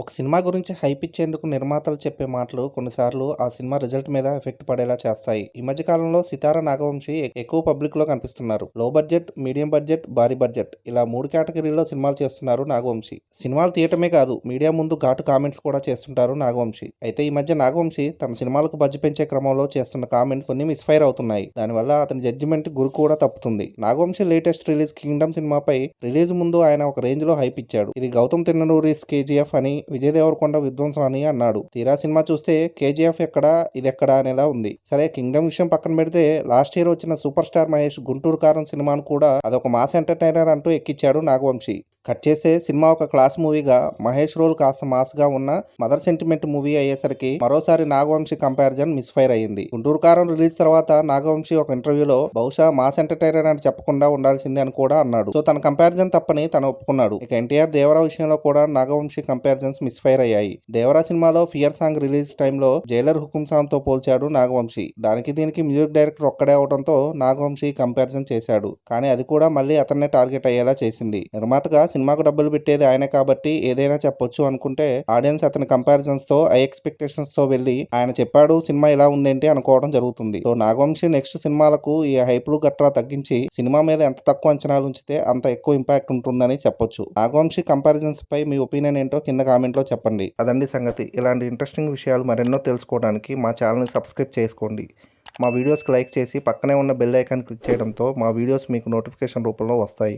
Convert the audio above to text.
ఒక సినిమా గురించి హైప్ ఇచ్చేందుకు నిర్మాతలు చెప్పే మాటలు కొన్నిసార్లు ఆ సినిమా రిజల్ట్ మీద ఎఫెక్ట్ పడేలా చేస్తాయి. ఈ మధ్య కాలంలో సితారా నాగవంశి ఎక్కువ పబ్లిక్ లో కనిపిస్తున్నారు. లో బడ్జెట్, మీడియం బడ్జెట్, భారీ బడ్జెట్ ఇలా 3 కేటగిరీలో సినిమాలు చేస్తున్నారు నాగవంశి. సినిమాలు తీయటమే కాదు, మీడియా ముందు ఘాటు కామెంట్స్ కూడా చేస్తుంటారు నాగవంశి. అయితే ఈ మధ్య నాగవంశి తన సినిమాలకు బడ్జెట్ పెంచే క్రమంలో చేస్తున్న కామెంట్స్ కొన్ని మిస్ఫైర్ అవుతున్నాయి. దానివల్ల అతని జడ్జిమెంట్ గురి కూడా తప్పుతుంది. నాగవంశి లేటెస్ట్ రిలీజ్ కింగ్డమ్ సినిమాపై రిలీజ్ ముందు ఆయన ఒక రేంజ్ లో హైప్ ఇచ్చాడు. ఇది గౌతమ్ తిన్ననూరిస్ కేజీఎఫ్ అని, విజయ్ దేవరకొండ విధ్వంసం అని అన్నాడు. తీరా సినిమా చూస్తే కేజీఎఫ్ ఎక్కడా ఇదెక్కడా అనేలా ఉంది. సరే, కింగ్డమ్ విషయం పక్కన పెడితే లాస్ట్ ఇయర్ వచ్చిన సూపర్ స్టార్ మహేష్ గుంటూరు కారం సినిమాను కూడా అదొక మాస్ ఎంటర్టైనర్ అంటూ ఎక్కిచ్చాడు నాగవంశి. కట్ చేస్తే సినిమా ఒక క్లాస్ మూవీగా, మహేష్ రోల్ కాస్త మాస్ గా ఉన్న మదర్ సెంటిమెంట్ మూవీ అయ్యేసరికి మరోసారి నాగవంశి కంపారిజన్ మిస్ఫైర్ అయ్యింది. గుంటూరు కారం రిలీజ్ తర్వాత నాగవంశి ఒక ఇంటర్వ్యూలో బహుశా మాస్ ఎంటర్టైనర్ అని చెప్పకుండా ఉండాల్సిందే అని కూడా అన్నాడు. సో తన కంపారిజన్ తప్పని తను ఒప్పుకున్నాడు. ఇక ఎన్టీఆర్ దేవరా విషయంలో కూడా నాగవంశి కంపారిజన్స్ మిస్ఫైర్ అయ్యాయి. దేవరా సినిమాలో ఫియర్ సాంగ్ రిలీజ్ టైంలో జైలర్ హుకుం సాంగ్ తో పోల్చాడు నాగవంశి. దానికి దీనికి మ్యూజిక్ డైరెక్టర్ ఒక్కడే అవడంతో నాగవంశి కంపారిజన్ చేశాడు. కానీ అది కూడా మళ్ళీ అతన్నే టార్గెట్ అయ్యేలా చేసింది. నిర్మాతగా సినిమాకు డబ్బులు పెట్టేది ఆయనే కాబట్టి ఏదైనా చెప్పొచ్చు అనుకుంటే ఆడియన్స్ అతని కంపారిజన్స్ తో, హై ఎక్స్పెక్టేషన్స్ తో వెళ్ళి ఆయన చెప్పాడు సినిమా ఇలా ఉందేంటి అనుకోవడం జరుగుతుంది. సో నాగవంశి నెక్స్ట్ సినిమాలకు ఈ హైప్లు గట్రా తగ్గించి సినిమా మీద ఎంత తక్కువ అంచనాలు ఉంచితే అంత ఎక్కువ ఇంపాక్ట్ ఉంటుందని చెప్పొచ్చు. నాగవంశి కంపారిజన్స్ పై మీ ఒపీనియన్ ఏంటో కింద కామెంట్ లో చెప్పండి. అదండి సంగతి. ఇలాంటి ఇంట్రెస్టింగ్ విషయాలు మరెన్నో తెలుసుకోవడానికి మా ఛానల్ని సబ్స్క్రైబ్ చేసుకోండి. మా వీడియోస్కి లైక్ చేసి పక్కనే ఉన్న బెల్ ఐకాన్ క్లిక్ చేయడంతో మా వీడియోస్ మీకు నోటిఫికేషన్ రూపంలో వస్తాయి.